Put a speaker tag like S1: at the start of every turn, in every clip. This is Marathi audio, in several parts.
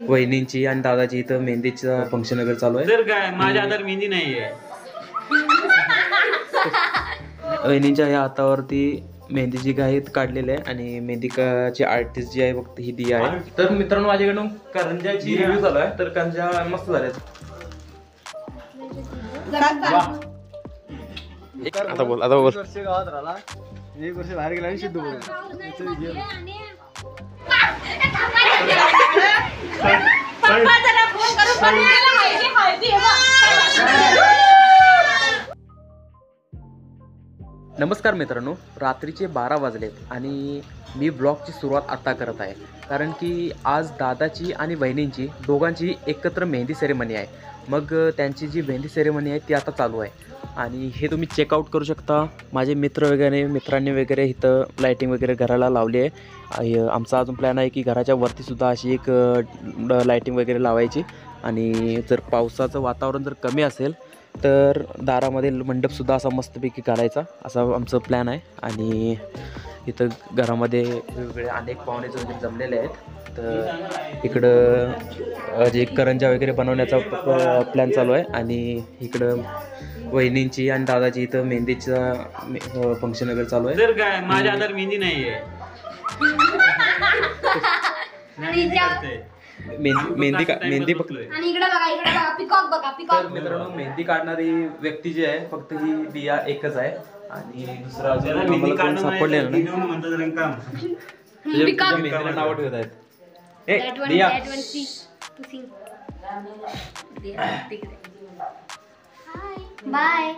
S1: वहिनींची आणि दादाची इथं मेहंदीचं फंक्शन वगैरे चालू आहे.
S2: तर काय माझ्या हातात मेहंदी नाहीये.
S1: वहिनींच्या ह्या हातावरती मेहंदीची गाय काढलेली आहे आणि मेहंदीची आर्टिस्ट जी आहे फक्त ही दिया आहे. तर मित्रांनो माझ्याकडून करंजाची रिव्ह्यू चालू आहे. तर करंजा मस्त झाल्यात. आता बोल
S3: वर्ष गावात राहिला, 1 वर्ष बाहेर गेला आणि सिद्ध बोल.
S1: नमस्कार मित्रांनो, रात्रीचे 12 वाजलेत आणि मी ब्लॉगची सुरुवात आता करत आहे. कारण की आज दादाची आणि बहिणींची दोघांची एकत्र मेहंदी सेरेमनी आहे. मग त्यांची जी मेहंदी सेरेमनी आहे ती आता चालू आहे आणि हे तुम्ही चेकआउट करू शकता. माझे मित्रांनी वगैरे इथं लाईटिंग वगैरे घराला लावली आहे. आमचा अजून प्लॅन आहे की घराच्या वरतीसुद्धा अशी एक लाईटिंग वगैरे लावायची आणि जर पावसाचं वातावरण जर कमी असेल तर दारामध्ये मंडपसुद्धा असा मस्तपैकी घालायचा असा आमचं प्लॅन आहे. आणि इथं घरामध्ये वेगवेगळे अनेक पाहुणे वगैरे जमलेले आहेत. तर इकडं जे करंजा वगैरे बनवण्याचा प्लॅन चालू आहे आणि इकडं वहिनींची आणि दादाची इथं मेहंदीचं फंक्शन वगैरे चालू आहे.
S2: तर काय माझ्या हातात मेहंदी नाहीये.
S1: मेहंदी फक्त
S4: आणि इकडे बघा पिकॉक बघा
S1: तर मित्रांनो मेहंदी काढणारी व्यक्ती जी आहे फक्त ही दिया एकच आहे आणि दुसरा अजून आम्हाला कोण सापडलेलं नाही. तुझ्या मेहंदीला नाव ठेवत आहेत. दिया
S4: बाय.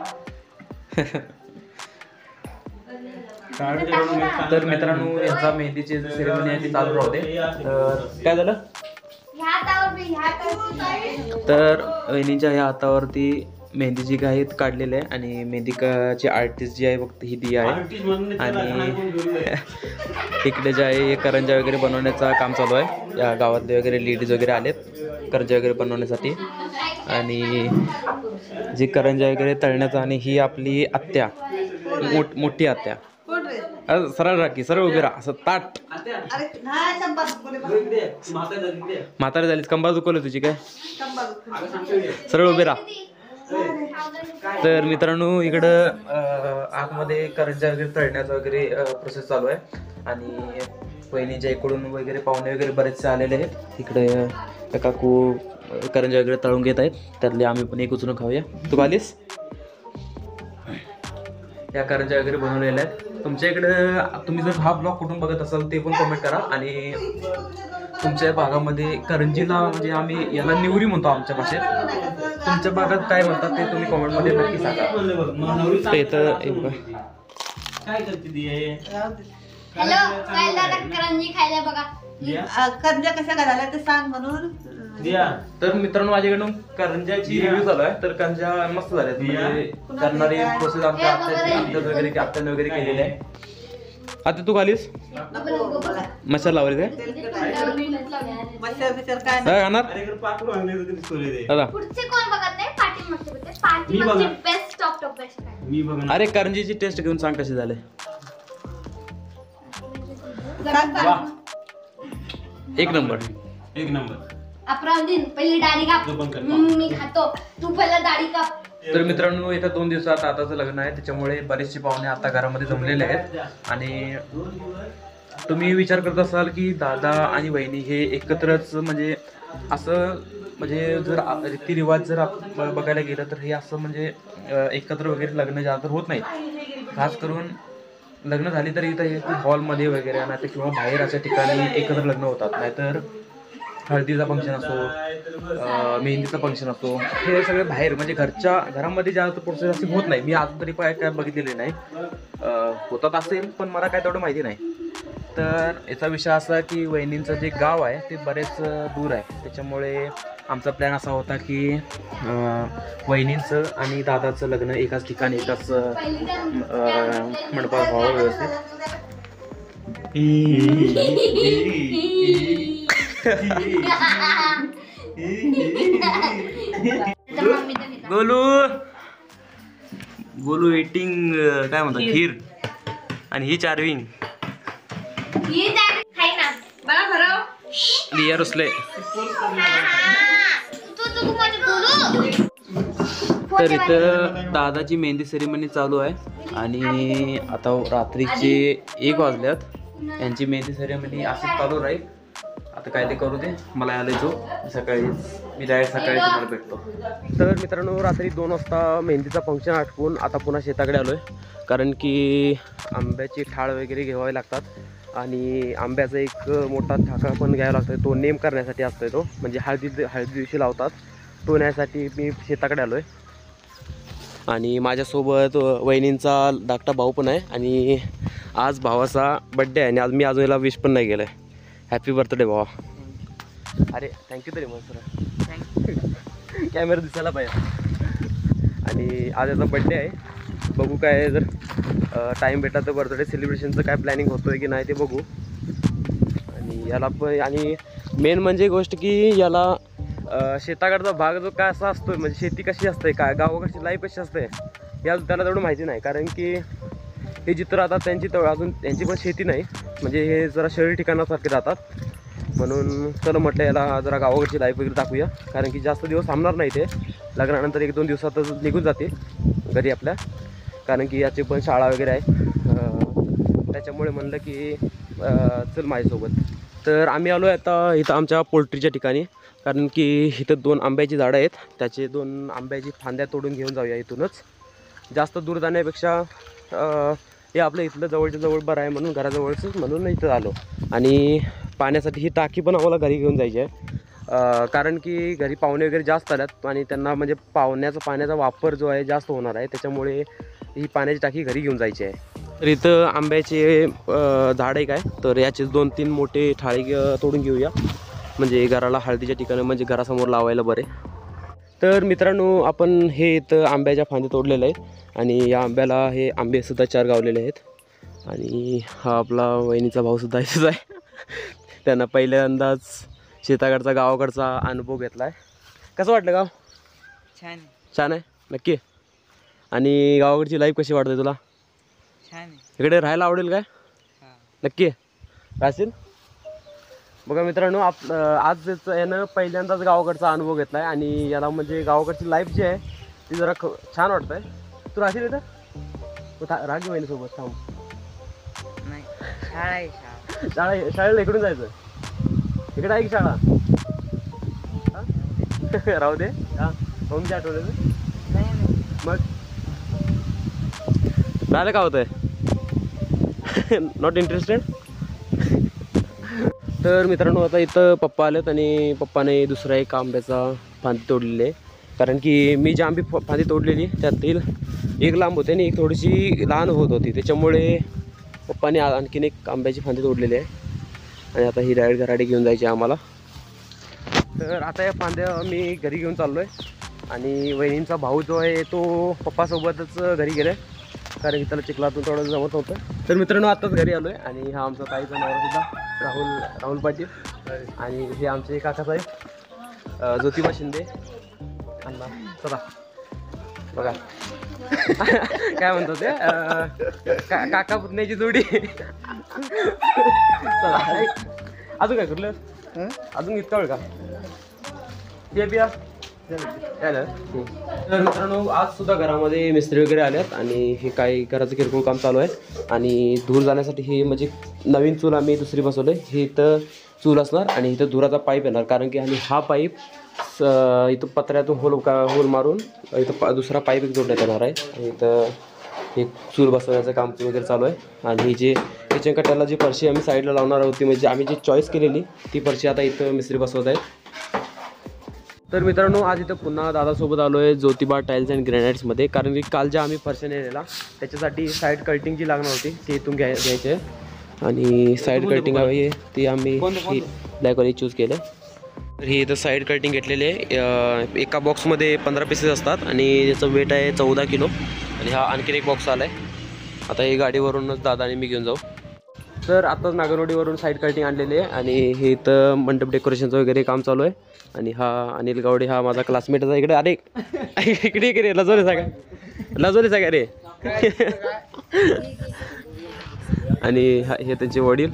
S1: तर मित्रांनो यांचा मेहंदीची सेरेमनी आहे ती चालू राहते. तर काय झालं तर वहिनींच्या ह्या हातावरती मेहंदीची गाय काढलेली आहे आणि मेहंदीची आर्टिस्ट जी आहे फक्त ही दिया आहे. आणि इकडे जे आहे करंजा वगैरे बनवण्याचं काम चालू आहे. या गावातले वगैरे लेडीज वगैरे आलेत करंजा वगैरे बनवण्यासाठी. आणि जी करंजा वगैरे तळण्याचं आणि ही आपली आत्या मोठी आत्या सरळ राखी सरळ उभी राहा असं ताट. म्हातारी झालीस कंबर दुखवली तुझी काय सरळ उभी राहा. तर मित्रांनो इकडं आतमध्ये करंजा वगैरे तळण्याचा वगैरे प्रोसेस चालू आहे आणि वहिनीच्या इकडून वगैरे पाहुणे वगैरे बरेचसे आलेले आहेत. इकडे काकू करंजा वगैरे तळून घेत आहेत. त्यातले आम्ही पण एक उचलून खाऊया. तू आलीस या करंजा वगैरे बनवलेल्या आहेत. तुमच्या इकडं तुम्ही जर हा ब्लॉग कुठून बघत असाल ते पण कमेंट करा. आणि तुमच्या भागामध्ये करंजीला म्हणजे आम्ही याला निवरी म्हणतो आमच्या भाषेत. तुमच्या भागात काय म्हणतात ते तुम्ही कमेंटमध्ये नक्की सांगा. ते तर
S2: काय करते
S4: हॅलो करंजी खायला बघा.
S5: करंजा कशा घालायला ते सांग म्हणून.
S1: तर मित्रांनो माझ्याकडून करंजाची रिव्ह्यू चालू आहे. तर करंजा मस्त झाल्यात. म्हणजे करणारी प्रोसेस आमच्या आत्याने वगैरे केलेली आहे. आता तू खालीस मसाला लावले काय खाणार दादा. अरे करंजीची टेस्ट घेऊन सांग कशी झाले. एक नंबर.
S4: पहिली दाढी काप मी खातो तू पहिला दाढी काप.
S1: तर मित्रांनो येत्या 2 दिवसात आताचं लग्न आहे त्याच्यामुळे बरेचसे पाहुणे आता घरामध्ये जमलेले आहेत. आणि तुम्ही विचार करत असाल की दादा आणि बहिणी हे एकत्रच म्हणजे असं म्हणजे जर रीतिरिवाज जर बघायला गेलं तर हे असं म्हणजे एकत्र वगैरे लग्न जास्त होत नाही. खास करून लग्न झाली तरी इथं हॉलमध्ये वगैरे नाही किंवा बाहेर अशा ठिकाणी एकत्र लग्न होतात. नाहीतर हळदीचा फंक्शन असो मेहंदीचा फंक्शन असो हे सगळे बाहेर म्हणजे घरामध्ये जास्त प्रोसेस अशी होत नाही. मी अजून तरी काय बघितलेले नाही. होतात असेल पण मला काय तेवढं माहिती नाही. तर याचा विषय असा की वहिनींचं जे गाव आहे ते बरेच दूर आहे. त्याच्यामुळे आमचा प्लॅन असा होता की वहिनींचं आणि दादाचं लग्न एकाच ठिकाणी एकाच मंडपात व्हावं व्यवस्थित. गोलू एटिंग काय म्हणतात खीर आणि ही चार्विंग लिया रुसले. तर इथं दादाची मेहंदी सेरेमनी चालू आहे आणि आता रात्रीचे 1 वाजल्यात. यांची मेहंदी सेरेमनी अशीच चालू राहील. आता काय ते करू दे, मला आले जो मी डायरेक्ट सकाळी तुम्हाला भेटतो. तर मित्रांनो, रात्री 2 वाजता मेहंदीचा फंक्शन आटपून आता पुन्हा शेताकडे आलो आहे. कारण की आंब्याची ठाळ वगैरे घ्यावे लागतात आणि आंब्याचा एक मोठा ठाका पण घ्यावा लागतो. तो नेम करण्यासाठी असतो तो, म्हणजे हळदी दिवशी लावतात. तो नेण्यासाठी मी शेताकडे आलो आहे. आणि माझ्यासोबत वहिनींचा धाकटा भाऊ पण आहे आणि आज भावाचा बड्डे आहे आणि आज मी अजून याला विश पण नाही केलं आहे. हॅपी बर्थडे भावा. अरे थँक्यू तरी मग सर, कॅमेरा दिसायला पाहिजे. आणि आज याचा बड्डे आहे. बघू काय जर टाईम भेटला तर बर्थडे सेलिब्रेशनचं काय प्लॅनिंग होतो आहे की नाही ते बघू. आणि याला पण, आणि मेन म्हणजे गोष्ट की याला शेताकडचा भाग जो काय असा असतो, म्हणजे शेती कशी असते, काय गावाकडची लाईफ कशी असते या त्याला तेवढं माहिती नाही. कारण की हे जिथं राहतात त्यांची अजून त्यांची पण शेती नाही, म्हणजे हे जरा शहरी ठिकाणासारखे राहतात. म्हणून चला म्हटलं याला जरा गावाकडची लाईफ वगैरे दाखवूया. कारण की जास्त दिवस थांबणार नाही ते, लग्नानंतर 1-2 दिवसातच निघून जाते घरी आपल्या. कारण की याची पण शाळा वगैरे आहे, त्याच्यामुळे म्हणलं की चल माझ्यासोबत. तर आम्ही आलो आहे आता इथं आमच्या पोल्ट्रीच्या ठिकाणी. कारण की इथं 2 आंब्याची झाडं आहेत, त्याचे 2 आंब्याची फांद्या तोडून घेऊन जाऊया इथूनच. जास्त दूर जाण्यापेक्षा हे आपलं इथलं जवळच्या जवळ बरं आहे म्हणून घराजवळच म्हणून इथं आलो. आणि पाण्यासाठी ही टाकी पण आम्हाला घरी घेऊन जायची आहे. कारण की घरी पाहुणे वगैरे जास्त आल्यात आणि त्यांना म्हणजे पाण्याचा वापर जो आहे जास्त होणार आहे, त्याच्यामुळे ही पाण्याची टाकी घरी घेऊन जायची आहे. तर इथं आंब्याचे झाड एक आहे, तर याचे 2-3 मोठे ठाळी तोडून घेऊया, म्हणजे घराला हळदीच्या ठिकाणी म्हणजे घरासमोर लावायला बरे. तर मित्रांनो, आपण हे इथं आंब्याच्या फांदी तोडलेल्या आहेत आणि या आंब्याला हे आंबेसुद्धा 4 गावलेले आहेत. आणि हा आपला वहिनीचा भाऊसुद्धा इथंच आहे. त्यांना पहिल्यांदाच शेताकडचा गावाकडचा अनुभव घेतला आहे. कसं वाटलं गाव?
S5: छान
S1: छान आहे नक्की. आणि गावाकडची लाईफ कशी वाटते तुला?
S5: छान
S1: इकडे राहायला आवडेल काय? नक्की राहशील? बघा मित्रांनो, आज यानं पहिल्यांदाच गावाकडचा अनुभव घेतला आहे आणि याला म्हणजे गावाकडची लाईफ जी आहे ती जरा छान वाटतं आहे. तू राहशील इथं? तू रागी बहिणीसोबत थांब.
S5: नाही, शाळा आहे
S1: शाळेला इकडून जायचं. इकडे आहे की शाळा? राहू दे. हां, होमची आठवलं मग राहिलं का होतं आहे? Not interested. तर मित्रांनो, आता इथं पप्पा आलेत आणि पप्पाने दुसरा एक आंब्याचा फांदी तोडलेली आहे. कारण की मी जी आंबी फांदी तोडलेली त्यातील एक लांब होते आणि एक थोडीशी लहान होत होती, त्याच्यामुळे पप्पाने आणखीन एक आंब्याची फांदी तोडलेली आहे. आणि आता ही डायरेक्ट घराडे घेऊन जायची आम्हाला. तर आता या फांद्या मी घरी घेऊन चाललो आहे. आणि वहिनींचा भाऊ जो आहे तो पप्पासोबतच घरी गेला आहे, कारण की त्याला चिखलातून थोडं जमत होतं. तर मित्रांनो, आत्ताच घरी आलो आहे. आणि हा आमचा ताईचा नवरासुद्धा राहुल पाटील. आणि हे आमचे काकासाहेब ज्योतिबा शिंदे. अण्णा चला बघा काय म्हणतो ते काका पुतण्याची जोडी. चला अजून काय कुठलं अजून इतका वेळ का बिया तर मित्रांनो, आज सुद्धा घरामध्ये मिस्त्री वगैरे आल्यात आणि हे काही घराचं किरकोळ काम चालू आहे. आणि धूर जाण्यासाठी हे म्हणजे नवीन चूल आम्ही दुसरी बसवलं आहे. हे इथं चूल असणार आणि इथं धुराचा पाईप येणार. कारण की आणि हा पाईप इथं पत्र्यातून होल मारून इथं दुसरा पाईप एक जोडण्यात येणार आहे. आणि इथं हे चूल बसवण्याचं काम वगैरे चालू आहे. आणि जे किचन कट्ट्याला जी फरशी आम्ही साईडला लावणार होती, म्हणजे आम्ही जी चॉईस केलेली ती फरशी आता इथं मिस्त्री बसवत आहेत. तर मित्रांनो, आज इथं पुन्हा दादासोबत आलो आहे ज्योतिबा टाईल्स अँड ग्रॅनाइट्समध्ये. कारण की काल ज्या आम्ही फरशा नेलेला त्याच्यासाठी साईड कटिंग जी लागणार होती ती इथून घ्यायची आहे. आणि साईड कटिंग हवी ती आम्ही ब्लॅकवाली चूज केलं. तर ही इथं साईड कटिंग घेतलेली आहे. एका बॉक्समध्ये 15 पीसेस असतात आणि त्याचं वेट आहे 14 किलो. आणि हा आणखीन एक बॉक्स आला आहे. आता ही गाडीवरूनच दादा आणि मी घेऊन जाऊ. तर आत्ताच नागरवाडीवरून साईड कटिंग आणलेली आहे. आणि हे इथं मंडप डेकोरेशनचं वगैरे काम चालू आहे. आणि हा अनिल गावडे, हा माझा क्लासमेटचा. इकडे अरे इकडे इकडे लजवले सगळ्या रे. आणि हे त्यांचे वडील,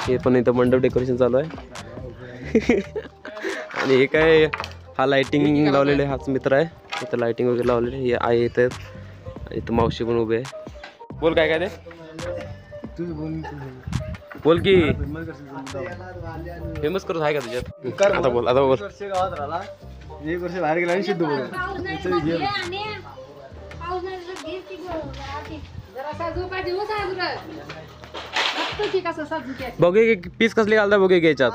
S1: हे पण इथं मंडप डेकोरेशन चालू आहे.
S6: आणि हे काय हा लाइटिंग लावलेले हाच मित्र आहे. इथं लाइटिंग वगैरे लावलेली हे आहे इथं. इथं मावशी पण उभे आहे. बोल काय काय ते बोल की फेमस करत आहे का तुझ्यात? आता बोल आता बोल.
S3: गावात राहिला 1 वर्ष बाहेर गेला आणि सिद्धू बोलतो.
S6: बघे की पीस कसले घालता बघे की याच्यात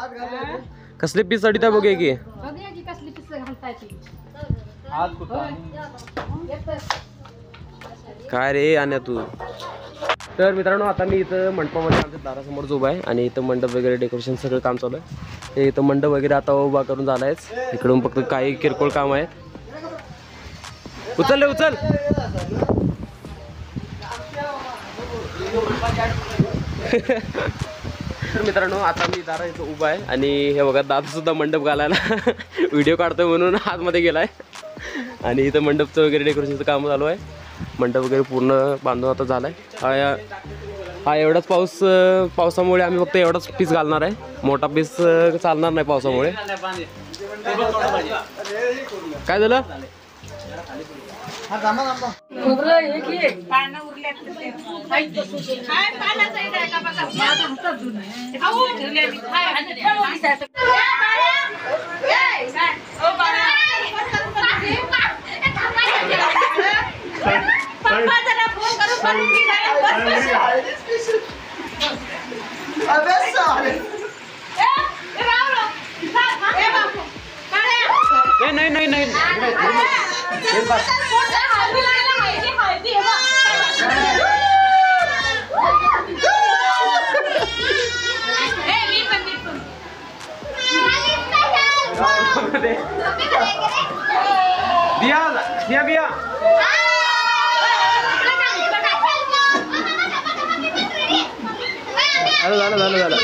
S6: कसले पीस अडीता बघे की काय रे आणि तू. तर मित्रांनो आता मी इथं मंडपामध्ये आमच्या दारासमोर उभा आहे आणि इथं मंडप वगैरे डेकोरेशन सगळं काम चालू आहे. हे इथं मंडप वगैरे आता उभा करून झाला आहे. इकडून फक्त काही किरकोळ काम आहे. उचल रे उचल. तर मित्रांनो आता मी दारा इथं उभा आहे आणि हे बघा दादा सुद्धा मंडप घालायला व्हिडिओ काढतोय म्हणून आतमध्ये गेलाय. आणि इथं मंडपचं वगैरे डेकोरेशनचं काम चालू आहे. मंडप वगैरे पूर्ण बांधून आता झालाय. हा एवढाच पावसामुळे आम्ही फक्त एवढाच पीस घालणार आहे. मोठा पीस चालणार नाही पावसामुळे. काय झालं? नाही नाही नाही दिया दिया बिया झालं झालं झालं.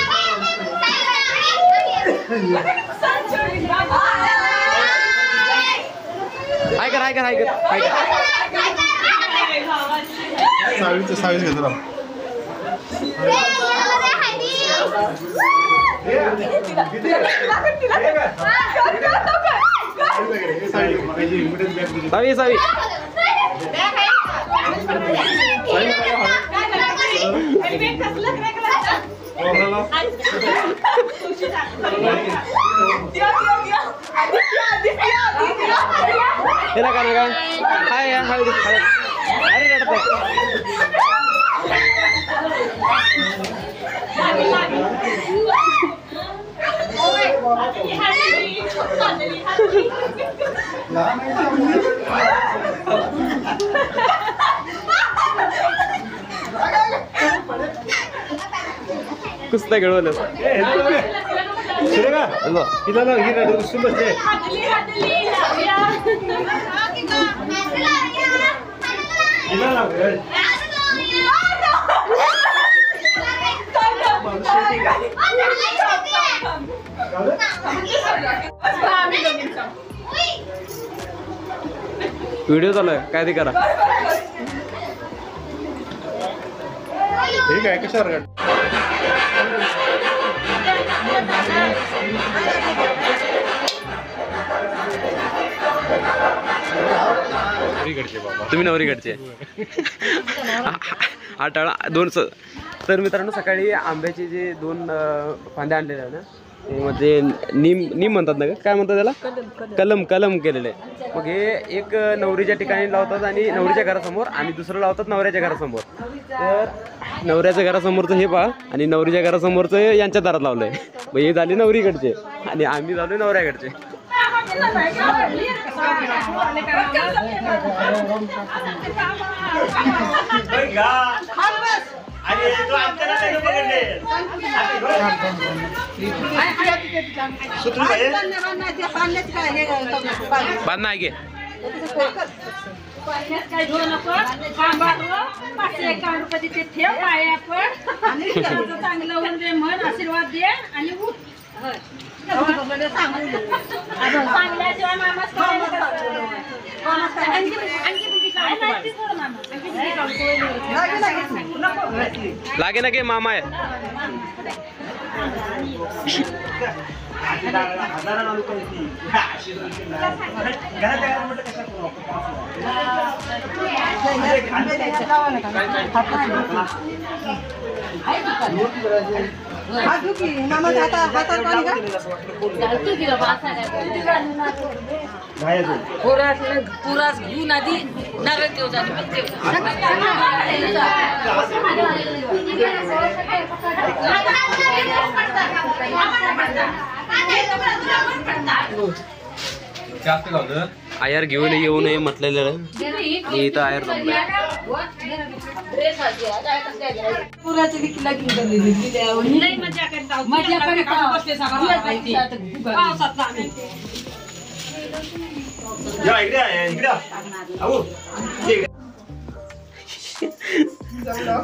S6: हाय कर हाय कर हाय कर हाय कर.
S3: सावीस घेतो ना.
S6: सावी सावी त्याला का ना काय हाय हाय हाय. अरे रडत कुस्त्या खेळवलं. व्हिडिओ चालू आहे काय ते करा.
S3: ठीक आहे कशावर
S6: तुम्ही नवरीकडचे हा टाळा 2. तर मित्रांनो सकाळी आंब्याचे जे 2 फांद्या आणलेल्या आहे ना त्यामध्ये नीम म्हणतात ना काय म्हणतात त्याला कलम केलेलं आहे. मग हे एक नवरीच्या ठिकाणी लावतात आणि नवरीच्या घरासमोर आणि दुसरं लावतात नवऱ्याच्या घरासमोर. तर नवऱ्याच्या घरासमोरचं हे पहा आणि नवरीच्या घरासमोरचं यांच्या दारात लावलं आहे. मग हे झाले नवरीकडचे आणि आम्ही झालो नवऱ्याकडचे. बांधना आहे की
S7: काय घेऊ नको सांभाळू 551 रुपये ठेव काय आपण आणि चांगलं होऊन दे म्हण आशीर्वाद दे आणि उठ सांगल्याशिवाय मामाच
S6: लागे ना की मामा आहे.
S7: पुरास घेऊन आधी नारळ ठेव
S1: जास्त झालं.
S6: आयर घेऊन येऊ नये म्हटलेलं मी इथं आयर जमलोय.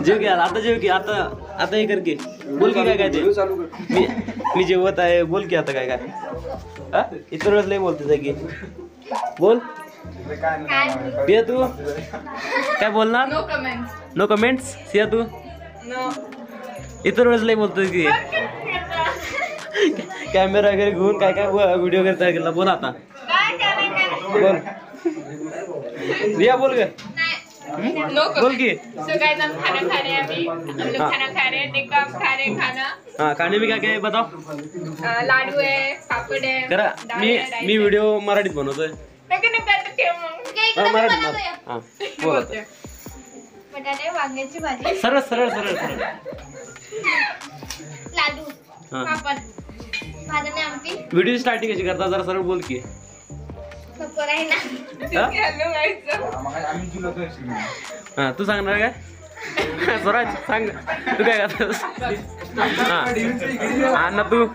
S6: जेव घ्या आता, जेव की आता, आता हे कर की बोल की काय काय ते मी जेवत आहे. बोल की आता काय काय. हा इतर वेळेस लय बोलते की बोल. पिया तू काय बोलणार? No comments. सिया तू इतर वेळेस लय बोलतोय की कॅमेरा वगैरे घेऊन काय काय व्हिडिओ वगैरे तयार केला. बोल आता बोल. रिया बोल ग. बोल की. हाँ खाने में क्या क्या है बताओ.
S8: लाडू आहे, पापड आहे,
S6: करा मी व्हिडिओ मराठीत बनवतोय. मराठीत हा बोल आता.
S4: बटाटे वांग्याची भाजी,
S6: सरळ सरळ सरळ सरळ.
S4: लाडू,
S6: हा
S4: पापड, भाजणे आमटी.
S6: व्हिडिओ स्टार्टिंग कशी करता जरा सरळ बोल की.
S4: सपोर आहे ना.
S6: हा तू सांगणार काय? स्वराज सांग तू काय करतोस. हा ना तू.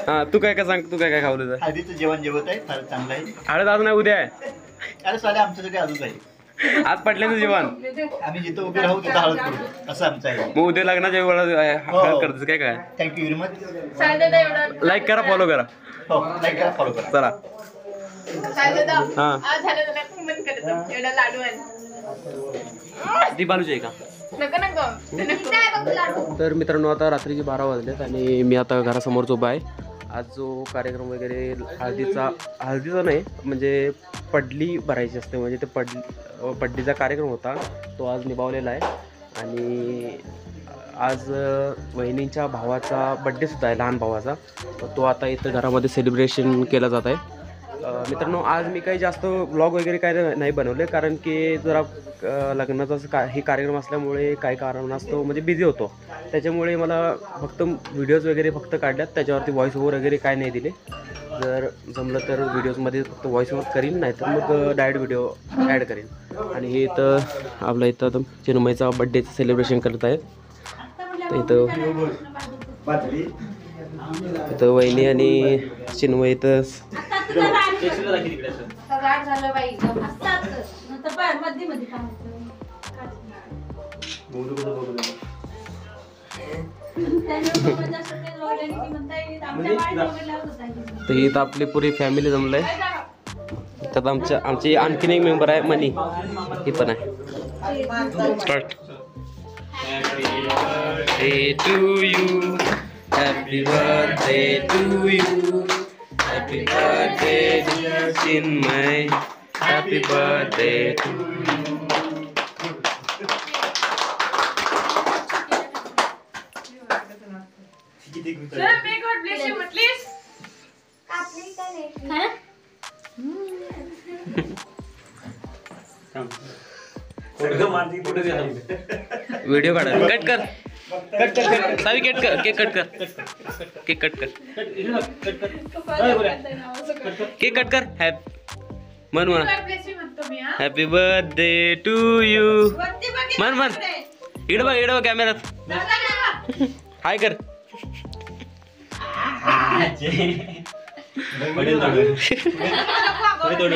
S6: हा तू काय काय सांग. तू काय काय खावलं.
S3: हळदीचं जेवण जेवत आहे, फार चांगलं आहे.
S6: हळद अजून नाही उद्या आहे.
S3: अरे साध्या आमच्यासाठी अजून आहे.
S6: आज पटल्याचं जेवण.
S3: आम्ही जिथं उभे राहू तिथं हळद करू असं आमचं आहे.
S6: मग उद्या लग्नाच्या वेळा हळद करतेस काय काय.
S3: Thank you very much.
S6: लाईक करा फॉलो करा.
S3: हो लाईक करा फॉलो करा.
S6: चला
S8: लाडू आहे.
S6: ती बालूची आहे का.
S8: नको
S6: तर मित्रांनो आता रात्रीचे 12 वाजलेत आणि मी आता घरासमोरच उभा आहे. आज जो कार्यक्रम वगैरे हळदीचा नाही म्हणजे पडली भरायची असते म्हणजे ते पडलीचा कार्यक्रम होता तो आज निभावलेला आहे. आणि आज वहिनींच्या भावाचा बड्डेसुद्धा आहे, लहान भावाचा. तो आता इथं घरामध्ये सेलिब्रेशन केला जात आहे. मित्रांनो आज मी काही जास्त व्लॉग वगैरे काय नाही बनवले कारण की जरा लग्नाचा हे कार्यक्रम असल्यामुळे काही कारणास्तव म्हणजे बिझी होतो. त्याच्यामुळे मला फक्त व्हिडिओज वगैरे फक्त काढल्यात, त्याच्यावरती व्हॉइस ओव्हर वगैरे काय नाही दिले. जर जमलं तर व्हिडिओजमध्ये फक्त व्हॉइस ओव्हर करीन, नाहीतर मग डायरेक्ट व्हिडिओ ॲड करीन. आणि हे इथं आपलं इथं चिन्मयचा बड्डेचं सेलिब्रेशन करत आहेत. तर इथं वहिनी आणि चिन्मय इथं
S7: झालं बाई नंतर बाहेर मध्ये मध्ये काम
S6: तर इथं आपली पुरी फॅमिली जमलंय. त्यात आमची आणखीन एक मेंबर आहे मनी, ही पण आहे. Start. Happy birthday to you, happy birthday to you, happy birthday dear Chinmay, happy birthday to you.
S8: Sir, may God bless you, please.
S4: आपली काय नाही.
S6: व्हिडिओ काढा. कट कर कट कर कट. सावी कट कर. केक कट कर. केक कट कर. केक कट कर. मन म्हणा
S8: God bless you म्हणतो मी हा.
S6: Happy birthday to you. मन मन इकडे बघ कॅमेरात हाय कर.
S3: थोडी